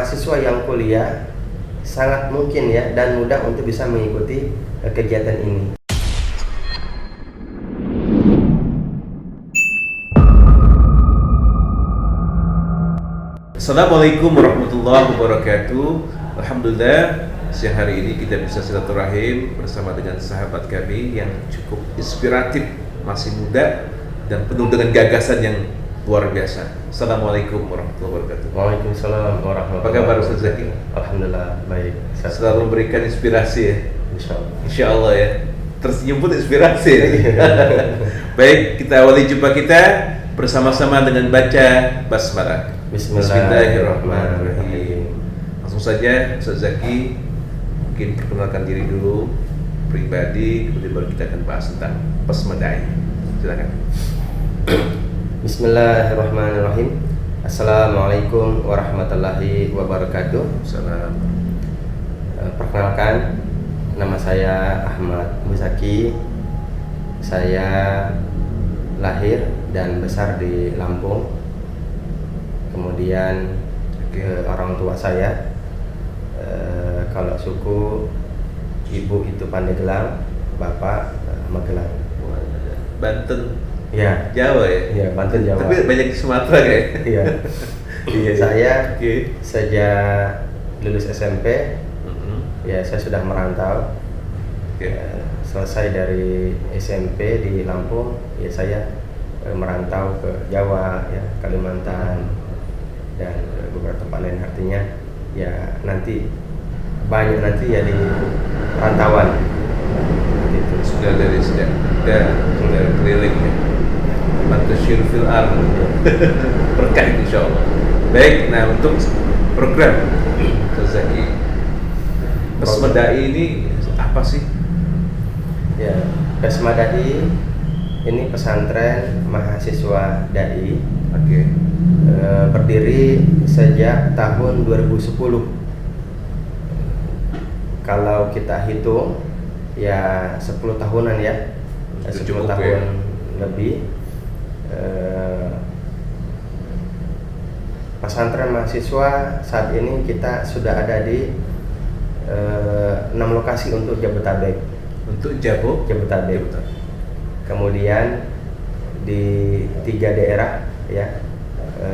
mahasiswa yang kuliah sangat mungkin ya dan mudah untuk bisa mengikuti kegiatan ini. Assalamualaikum warahmatullahi wabarakatuh. Alhamdulillah, siang hari ini kita bisa silaturahim bersama dengan sahabat kami yang cukup inspiratif, masih muda dan penuh dengan gagasan yang luar biasa. Assalamualaikum warahmatullahi wabarakatuh. Waalaikumsalam warahmatullahi wabarakatuh. Apa kabar Ustaz Zaki? Alhamdulillah baik. Selalu memberikan inspirasi ya. Insyaallah. Insyaallah ya. Tersenyum pun inspirasi. Baik, kita awali jumpa kita bersama-sama dengan baca basmalah. Bismillahirrahmanirrahim. Langsung saja Ustaz Zaki mungkin perkenalkan diri dulu pribadi, kemudian baru kita akan bahas tentang pesmadai. Silakan. Bismillahirrahmanirrahim. Assalamualaikum warahmatullahi wabarakatuh. Salam. Perkenalkan, nama saya Ahmad Muzaki. Saya lahir dan besar di Lampung. Kemudian orang tua saya, kalau suku ibu itu Pandeglang, bapak Magelang. Banten. Ya, Jawa ya? Iya, Banten Jawa. Tapi banyak di Sumatera kayak. Iya. Iya. Saya Oke. sejak lulus SMP, ya saya sudah merantau. Oke. Selesai dari SMP di Lampung, ya saya merantau ke Jawa, ya Kalimantan dan beberapa tempat lain. Artinya ya nanti banyak nanti ya di rantauan. Gitu. Sudah keliling ya. Mantasyir fil ardh. Berkah insyaallah. Baik, nah untuk program Ustaz Zaki, Pesmadai ini apa sih? Ya, Pesmadai ini pesantren mahasiswa dai. Oke. Berdiri sejak tahun 2010. Kalau kita hitung ya 10 tahunan ya. 10 cukup, tahun ya? lebih. Pesantren mahasiswa saat ini kita sudah ada di 6 lokasi untuk Jabotabek. Untuk Jabotabek. Kemudian di 3 daerah ya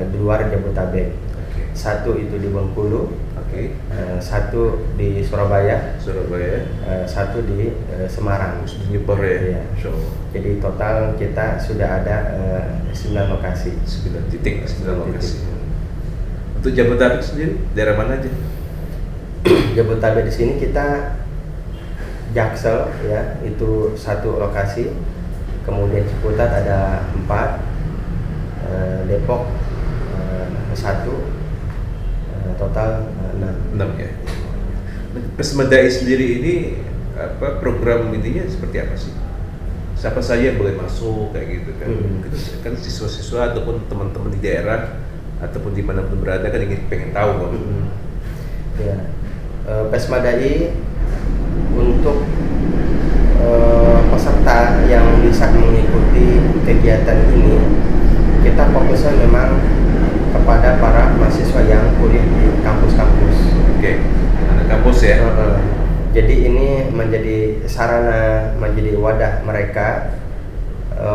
di luar Jabotabek. Oke. Satu itu di Bengkulu, Oke. satu di Surabaya, satu di Semarang. Nyebar ya. Iya. Insyaallah. Jadi total kita sudah ada 9 lokasi. 9 lokasi. Untuk Jabotabek sendiri daerah mana aja? Jabotabek di sini kita Jaksel ya, itu 1 lokasi. Kemudian Ciputat ada 4, Depok 1, total 6. Ya. Pesmadai sendiri ini apa program intinya seperti apa sih? Siapa saja yang boleh masuk kayak gitu kan? Kan siswa-siswa ataupun teman-teman di daerah ataupun di mana pun berada kan pengen tahu kan? Ya, Pesmadai untuk peserta yang bisa mengikuti kegiatan ini, kita fokusnya memang kepada para mahasiswa yang kuliah di kampus-kampus. Oke, ada kampus ya. Jadi ini menjadi sarana, menjadi wadah mereka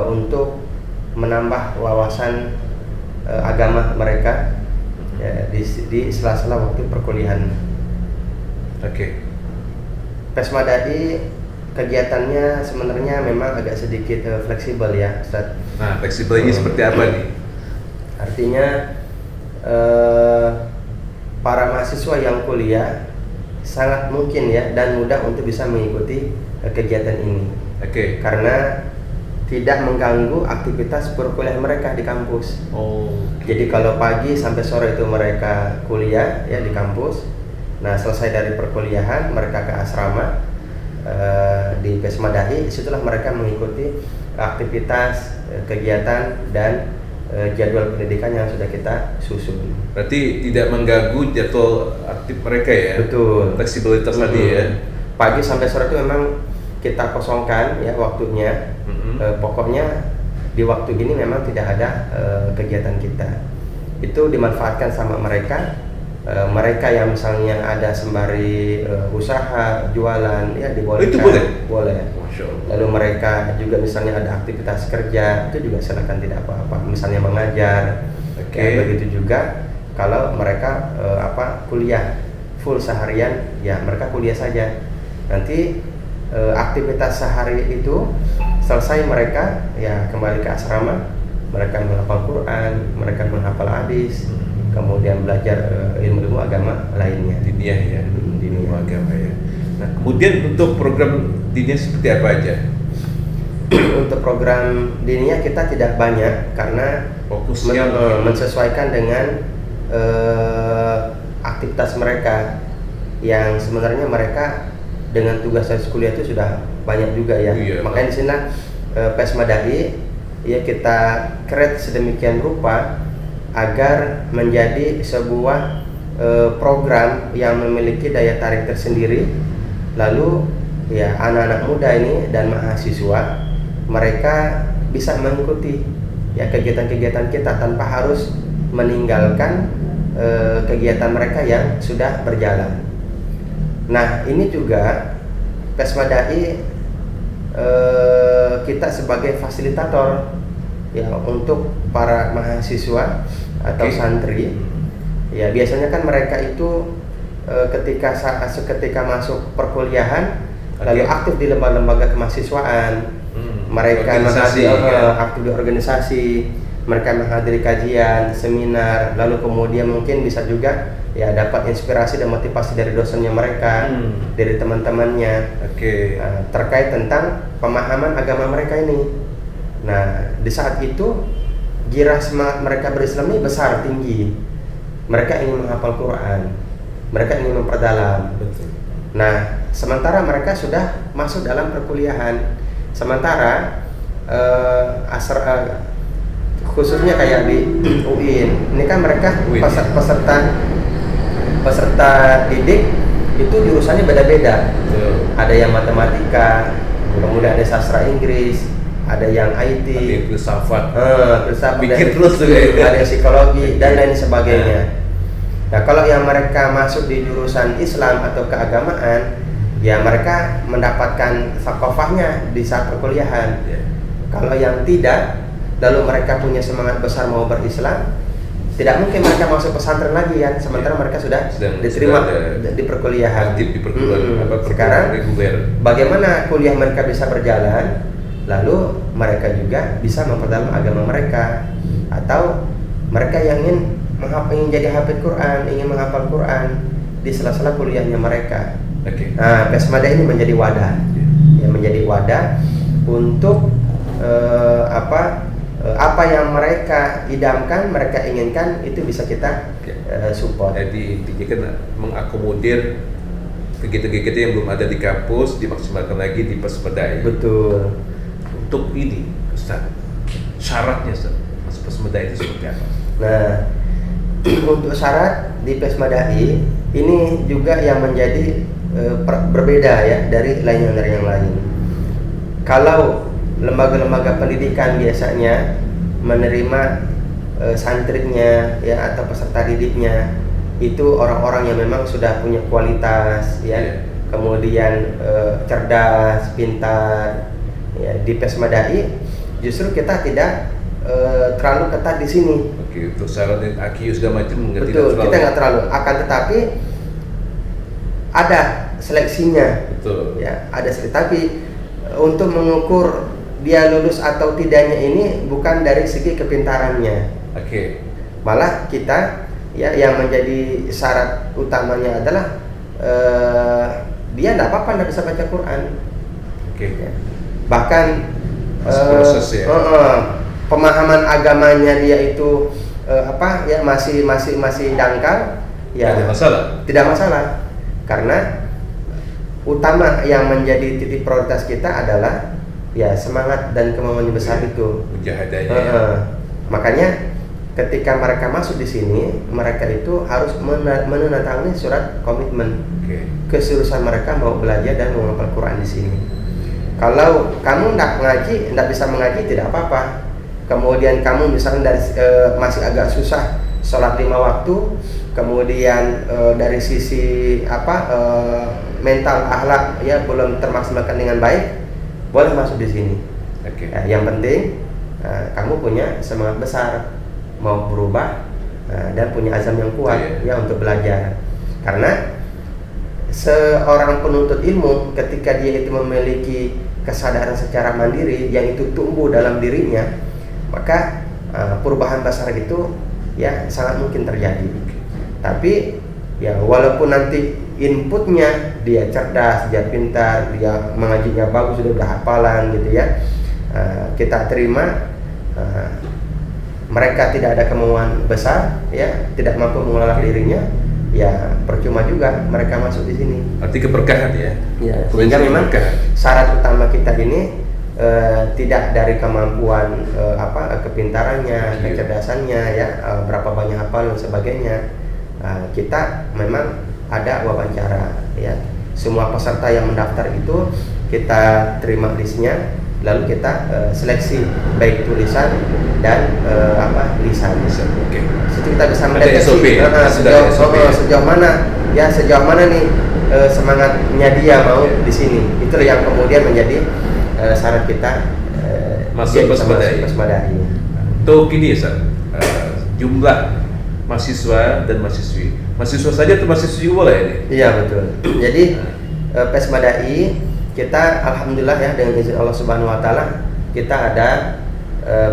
untuk menambah wawasan agama mereka ya, di sela-sela waktu perkuliahan. Oke. Pesmadai kegiatannya sebenarnya memang agak sedikit fleksibel ya, Ustaz. Nah, fleksibelnya seperti apa nih? Artinya para mahasiswa yang kuliah sangat mungkin ya dan mudah untuk bisa mengikuti kegiatan ini. Oke. Karena tidak mengganggu aktivitas perkuliahan mereka di kampus. Jadi kalau pagi sampai sore itu mereka kuliah ya di kampus. Nah, selesai dari perkuliahan mereka ke asrama di Pesmadai. Disitulah mereka mengikuti aktivitas, kegiatan dan jadwal pendidikan yang sudah kita susun. Berarti tidak mengganggu jadwal aktif mereka ya? Betul. Fleksibilitas tadi ya? Pagi sampai sore itu memang kita kosongkan ya waktunya. Pokoknya di waktu ini memang tidak ada kegiatan kita. Itu dimanfaatkan sama mereka mereka yang misalnya ada sembari usaha jualan ya dibolehkan. Itu boleh? Boleh. Masya Allah. Lalu mereka juga misalnya ada aktivitas kerja itu juga silakan, tidak apa-apa. Misalnya mengajar. Ya, begitu juga kalau mereka kuliah full seharian, ya mereka kuliah saja. Nanti aktivitas sehari itu selesai, mereka ya kembali ke asrama, mereka menghafal Quran, mereka menghafal hadis, kemudian belajar ilmu-ilmu agama lainnya. Diniyah ya, Diniyah. ilmu agama ya. Nah, kemudian untuk program diniyah seperti apa aja? Untuk program diniyah kita tidak banyak karena Fokusnya mensesuaikan dengan aktivitas mereka, yang sebenarnya mereka dengan tugas kuliah itu sudah banyak juga ya. Iya, makanya di sini Pesmadai ya kita create sedemikian rupa agar menjadi sebuah program yang memiliki daya tarik tersendiri. Lalu ya anak-anak muda ini dan mahasiswa mereka bisa mengikuti ya kegiatan-kegiatan kita tanpa harus meninggalkan kegiatan mereka yang sudah berjalan. Nah, ini juga Pesmadai kita sebagai fasilitator ya untuk para mahasiswa atau santri. Ya, biasanya kan mereka itu ketika masuk perkuliahan lalu aktif di lembaga-lembaga kemahasiswaan. Mereka aktif di organisasi, mereka menghadiri kajian, seminar, lalu kemudian mungkin bisa juga ya dapat inspirasi dan motivasi dari dosennya mereka, dari teman-temannya, terkait tentang pemahaman agama mereka ini. Nah, di saat itu gairah semangat mereka berislam ini besar, tinggi. Mereka ingin menghafal Quran, mereka ingin memperdalam. Nah, sementara mereka sudah masuk dalam perkuliahan, sementara khususnya kayak di UIN, ini kan mereka peserta didik itu jurusannya beda-beda. Ada yang matematika, kemudian ada sastra Inggris, ada yang IT, filsafat, mikir terus juga, ada psikologi dan lain sebagainya. Nah, kalau yang mereka masuk di jurusan Islam atau keagamaan, ya mereka mendapatkan thaqafahnya di saat perkuliahan. Kalau yang tidak, lalu mereka punya semangat besar mau berislam, tidak mungkin mereka masuk pesantren lagi ya, sementara mereka sudah diterima di perkuliahan. Sekarang bagaimana kuliah mereka bisa berjalan, lalu mereka juga bisa memperdalam agama mereka, atau mereka yang ingin jadi hafid Quran, ingin menghafal Quran di sela-sela kuliahnya mereka. Nah, Pesmadai ini menjadi wadah, ya menjadi wadah untuk apa yang mereka idamkan, mereka inginkan, itu bisa kita support. Jadi intinya kan mengakomodir kegiatan-kegiatan yang belum ada di kampus dimaksimalkan lagi di Pesmadai. Betul. Untuk ini, Ustaz, syaratnya Ustaz, masuk Pesmadai itu seperti apa? Nah, untuk syarat di Pesmadai ini juga yang menjadi berbeda ya dari yang lain. Kalau lembaga-lembaga pendidikan biasanya menerima santrinya ya atau peserta didiknya itu orang-orang yang memang sudah punya kualitas ya, kemudian cerdas, pintar. Ya, di Pesmadai justru kita tidak terlalu ketat di sini. Untuk syarat IQ segala macam betul, kita nggak terlalu. Akan tetapi ada seleksinya. Betul. Ya, ada seleksi. Tapi untuk mengukur dia lulus atau tidaknya ini bukan dari segi kepintarannya. Malah kita ya yang menjadi syarat utamanya adalah dia tidak apa-apa tidak bisa baca Quran. Ya. Bahkan proses ya. Pemahaman agamanya dia itu masih dangkal, ya tidak masalah, karena utama yang menjadi titik prioritas kita adalah ya semangat dan kemauan besar itu. Mujahadahnya. Makanya ketika mereka masuk di sini, mereka itu harus menandatangani surat komitmen keseriusan mereka mau belajar dan menghafal Quran di sini. Kalau kamu tidak bisa mengaji, tidak apa-apa. Kemudian kamu misalnya masih agak susah sholat 5 waktu, kemudian dari sisi mental akhlak ya belum termaksimalkan dengan baik, boleh masuk di sini. Yang penting kamu punya semangat besar mau berubah dan punya azam yang kuat ya untuk belajar. Karena seorang penuntut ilmu ketika dia itu memiliki kesadaran secara mandiri yang itu tumbuh dalam dirinya, maka perubahan besar itu ya sangat mungkin terjadi. Tapi ya walaupun nanti inputnya dia cerdas, dia pintar, dia mengajinya bagus, sudah hafalan gitu ya, kita terima mereka tidak ada kemauan besar ya, tidak mampu mengelola dirinya, ya percuma juga mereka masuk di sini. Arti keberkahan ya. Ya, sehingga memang syarat utama kita ini tidak dari kemampuan kepintarannya, kecerdasannya ya, berapa banyak hafal dan sebagainya. Kita memang ada wawancara ya. Semua peserta yang mendaftar itu kita terima listnya, lalu kita seleksi baik tulisan dan lisan. Situ kita bisa mendeteksi sejauh mana nih semangatnya dia mau di sini. Itulah yang kemudian menjadi syarat kita masuk Pesmadai. Untuk ini ya, jumlah mahasiswa dan mahasiswa saja atau mahasiswi boleh ini? Iya betul. Jadi Pesmadai kita alhamdulillah ya, dengan izin Allah Subhanahu wa taala kita ada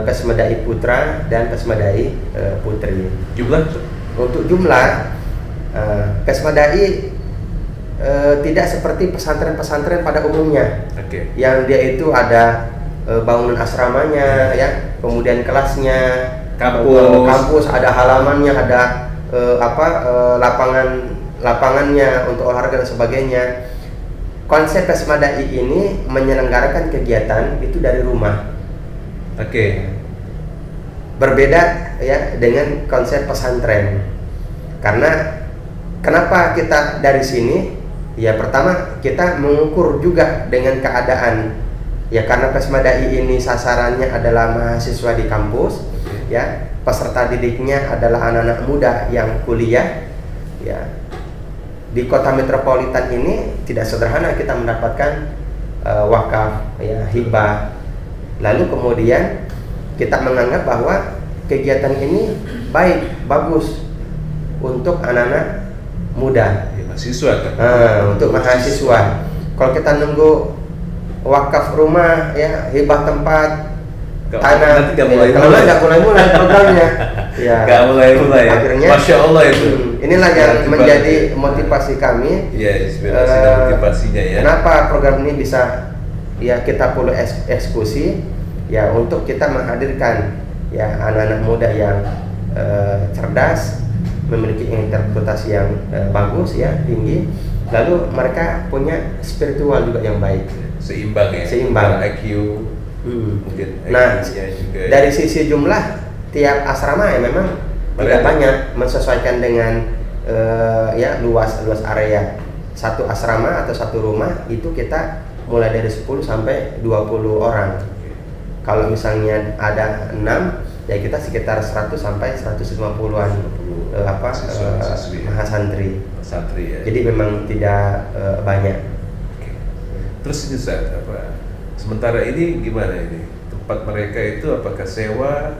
Pesmadai Putra dan Pesmadai Putri. Jumlah? Untuk jumlah Pesmadai tidak seperti pesantren-pesantren pada umumnya. Yang dia itu ada bangunan asramanya ya, kemudian kelasnya, kampus ada halamannya, ada lapangannya untuk olahraga dan sebagainya. Konsep Pesmadai ini menyelenggarakan kegiatan itu dari rumah. Berbeda ya dengan konsep pesantren. Karena kenapa kita dari sini? Ya pertama kita mengukur juga dengan keadaan. Ya karena Pesmadai ini sasarannya adalah mahasiswa di kampus, ya peserta didiknya adalah anak-anak muda yang kuliah, ya. Di kota metropolitan ini tidak sederhana kita mendapatkan wakaf, ya, hibah. Lalu kemudian kita menganggap bahwa kegiatan ini baik, bagus untuk anak-anak muda, mahasiswa kan? Untuk mahasiswa. Kalau kita nunggu wakaf rumah, ya, hibah tempat, tanah, kalau nggak mulai programnya, ya, nggak mulai. Akhirnya, Masya Allah itu. Inilah yang menjadi motivasi kami. Ya, inspirasi dan motivasinya ya. Kenapa program ini bisa, ya kita perlu eksekusi, ya untuk kita menghadirkan ya anak-anak muda yang cerdas, memiliki interpretasi yang bagus ya, tinggi. Lalu mereka punya spiritual juga yang baik. Seimbang ya. Seimbang. IQ. Mungkin nah, juga dari sisi jumlah tiap asrama ya memang tidak banyak, menyesuaikan dengan ya luas area. Satu asrama atau satu rumah itu kita mulai dari 10 sampai 20 orang. Kalau misalnya ada 6, ya kita sekitar 100 sampai 150-an mahasantri. Ya. Jadi memang tidak banyak. Terus ini sementara ini gimana ini? Tempat mereka itu apakah sewa?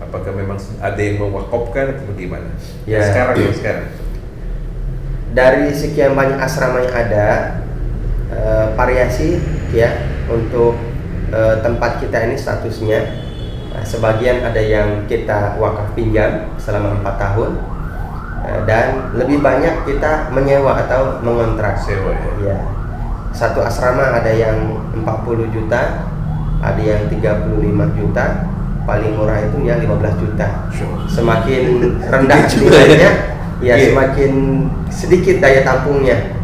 Apakah memang ada yang mewakafkan atau bagaimana? Ya. Sekarang. Dari sekian banyak asrama yang ada, variasi ya untuk tempat kita ini statusnya. Sebagian ada yang kita wakaf pinjam selama 4 tahun, dan lebih banyak kita menyewa atau mengontrak. Sewa ya. Satu asrama ada yang 40 juta, ada yang 35 juta, paling murah itu yang 15 juta. Semakin rendah nilainya, ya semakin sedikit daya tampungnya.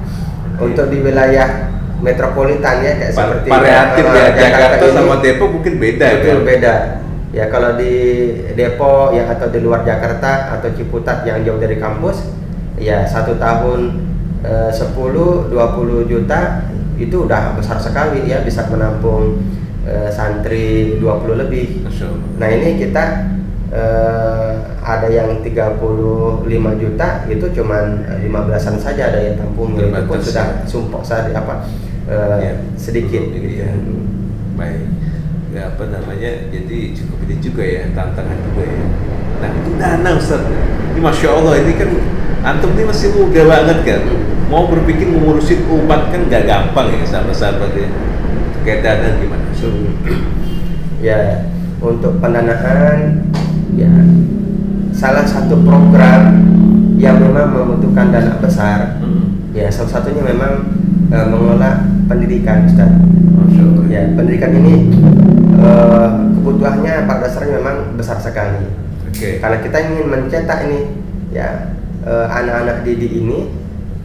Untuk di wilayah metropolitan ya kayak seperti variatif ya, Jakarta sama Depok mungkin beda. Betul, beda. Ya kalau di Depok ya atau di luar Jakarta atau Ciputat yang jauh dari kampus, ya 1 tahun 10-20 juta itu udah besar sekali ya, bisa menampung santri 20 lebih. Nah ini kita ada yang 35 juta, itu cuman 15-an saja daya tampungnya, itu pun Terbatas, sudah ya. sumpah saja sedikit gitu. Iya. Baik. Ya apa namanya, jadi cukup ini juga ya, tantangan juga ya. Nah itu dana Ustaz, ini Masya Allah, ini kan antum ini masih muda banget kan, mau berpikir mengurusin umat kan gak gampang ya sahabat-sahabat ya. Kayak dana gimana? Ya, untuk pendanaan ya salah satu program yang memang membutuhkan dana besar, ya salah satunya memang mengelola pendidikan, Ustaz. Masya Allah. Ya, pendidikan ini kebutuhannya pada dasarnya memang besar sekali. Oke. Karena kita ingin mencetak ini ya anak-anak didik ini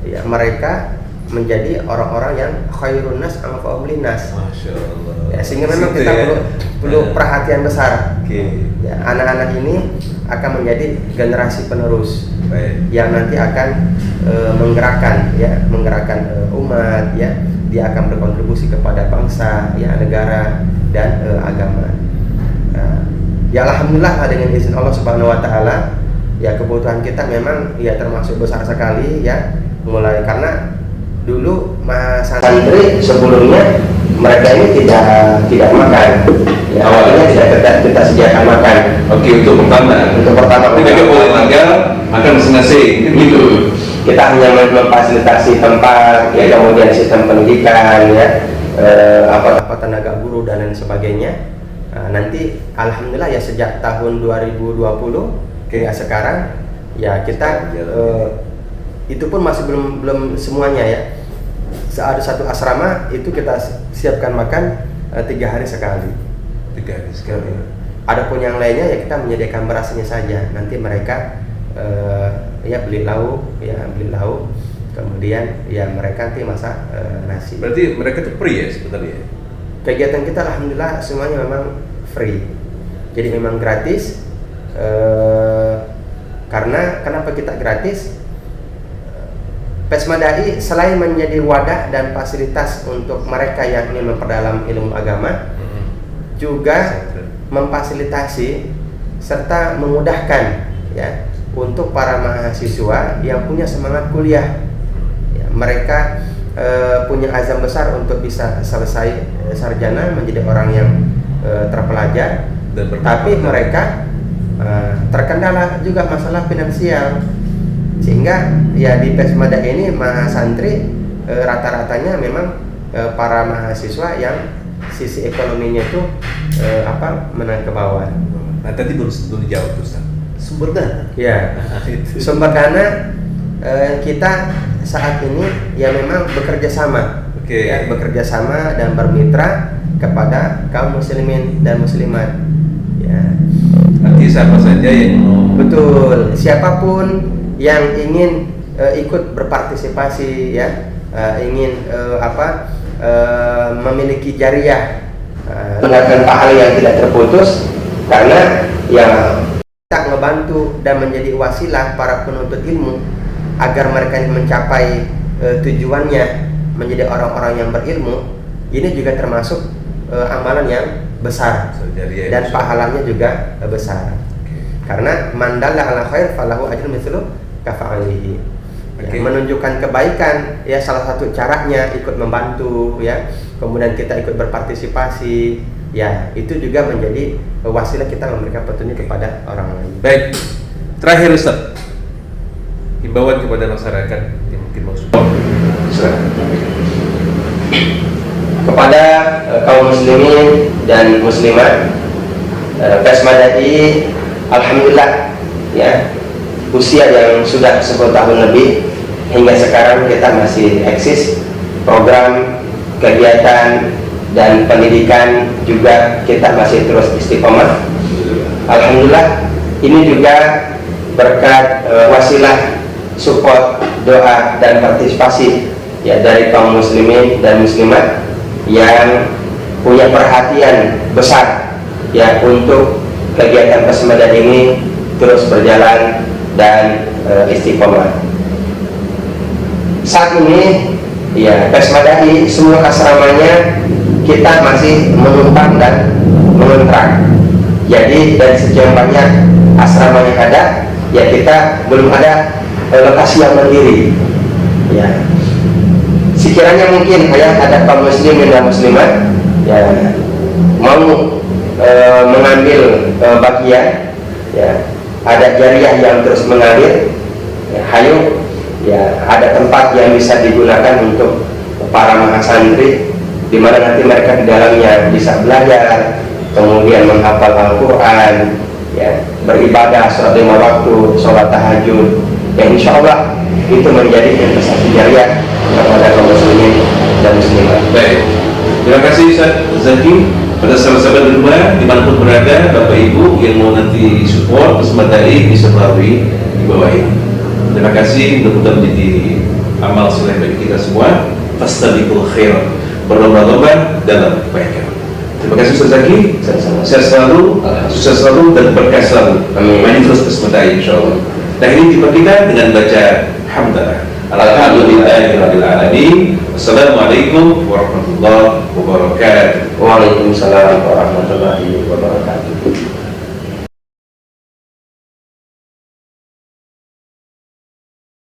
ya mereka menjadi orang-orang yang khairun nas anfa'uhum linnas. Masya Allah. Ya, sehingga memang Situ kita ya. perlu perhatian besar. Oke. Ya, anak-anak ini akan menjadi generasi penerus Baik. yang nanti akan menggerakkan umat, ya. Dia akan berkontribusi kepada bangsa, ya, negara dan agama. Ya alhamdulillah dengan izin Allah Subhanahu wa taala, ya kebutuhan kita memang ya termasuk besar sekali, ya. Mulai karena dulu Mas santri sebelumnya mereka ini tidak makan. Ya, awalnya tidak kita sediakan makan. Oke, untuk pertama. Tapi mereka boleh tinggal makan masing-masing, gitu. Kita hanya memfasilitasi tempat, ya, kemudian sistem pendidikan, ya, tenaga guru dan lain sebagainya. Nanti alhamdulillah ya sejak tahun 2020 hingga sekarang ya kita itu pun masih belum semuanya, ya. Ada satu asrama itu kita siapkan makan 3 hari sekali. 3 hari sekali. Adapun yang lainnya ya kita menyediakan berasnya saja. Nanti mereka ya beli lauk, kemudian ya mereka nanti masak nasi. Berarti mereka tuh free ya sebenarnya? Kegiatan kita alhamdulillah semuanya memang free, jadi memang gratis. Karena kenapa kita gratis? Pesmadai selain menjadi wadah dan fasilitas untuk mereka yang ingin memperdalam ilmu agama, juga memfasilitasi serta memudahkan, ya, untuk para mahasiswa yang punya semangat kuliah. Ya, mereka punya azam besar untuk bisa selesai sarjana menjadi orang yang terpelajar, tapi mereka terkendala juga masalah finansial, sehingga ya di Pesmada ini Mas santri rata-ratanya memang para mahasiswa yang sisi ekonominya itu menengah ke bawah. Nah tadi belum dijawab Ustaz. Sumber dana. Ya, sumber dana kita saat ini ya memang bekerja sama, ya, bekerja sama dan bermitra kepada kaum muslimin dan muslimat. Ya. Artinya siapa saja yang mau. Betul, siapapun yang ingin ikut berpartisipasi, ya, ingin memiliki jariah, mendapatkan pahala yang tidak terputus, karena yang kita ngebantu dan menjadi wasilah para penuntut ilmu agar mereka mencapai tujuannya menjadi orang-orang yang berilmu. Ini juga termasuk amalan yang besar dan pahalanya juga besar. Karena mandalla ala khair falahu ajrun mithlu kafa'ilihi. Ya, menunjukkan kebaikan, ya, salah satu caranya ikut membantu, ya. Kemudian kita ikut berpartisipasi, ya, itu juga menjadi wasilah kita memberikan petunjuk kepada orang lain. Baik. Terakhir Ustaz, himbauan kepada masyarakat yang mungkin mau support kepada kaum muslimin dan muslimat, Pesmadai alhamdulillah, ya, usia yang sudah 10 tahun lebih hingga sekarang kita masih eksis. Program kegiatan dan pendidikan juga kita masih terus istiqomah. Alhamdulillah, ini juga berkat wasilah support, doa dan partisipasi, ya, dari kaum muslimin dan muslimat yang punya perhatian besar, ya, untuk kegiatan Pesmada ini terus berjalan dan istiqomah. Saat ini, ya, Pesmadai semua asramanya kita masih menumpang dan mengontrak. Jadi dari sekian banyak asramanya ada, ya kita belum ada lokasi yang mandiri. Ya, sekiranya mungkin ya ada kaum muslimin dan muslimat ya mau mengambil bagian, ya ada jariah yang terus mengalir, ya, hayu ya ada tempat yang bisa digunakan untuk para mahasantri, di mana nanti mereka di dalamnya bisa belajar, kemudian menghafal Al-Quran, ya beribadah sholat 5 waktu, sholat tahajud, yang insya Allah itu menjadi investasi jariah kepada kaum muslimin dan muslimat. Baik, terima kasih Ustaz Zaki. Pada sahabat-sahabat di rumah dimanapun berada, Bapak Ibu yang mau nanti support kesempatan ini bisa melalui di bawah ini. Terima kasih, mudah-mudahan menjadi amal soleh bagi kita semua. Fastabiqul khairat, berlomba-lomba dalam kebaikan. Terima kasih Ustaz Zaki. Sehat selalu, sukses selalu dan berkah selalu. Maju terus kesempatan insyaallah. Nah, ini jumpa kita dengan baca hamdalah. Alhamdulillahirabbil alamin. Wassalamualaikum warahmatullahi wabarakatuh. Waalaikumsalam warahmatullahi wabarakatuh.